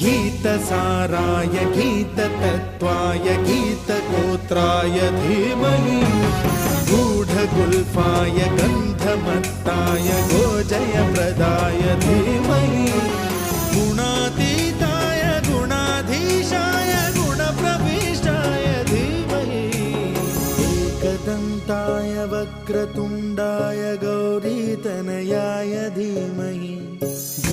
गीतसाराय गीततत्त्वाय गीतगोत्राय धीमहि गूढगुल्फाय गन्धमत्ताय गोजयप्रदाय धीमहि गुणातीताय गुणाधीशाय गुणप्रविष्टाय धीमहि एकदन्ताय वक्रतुण्डाय गौरीतनयाय धीमहि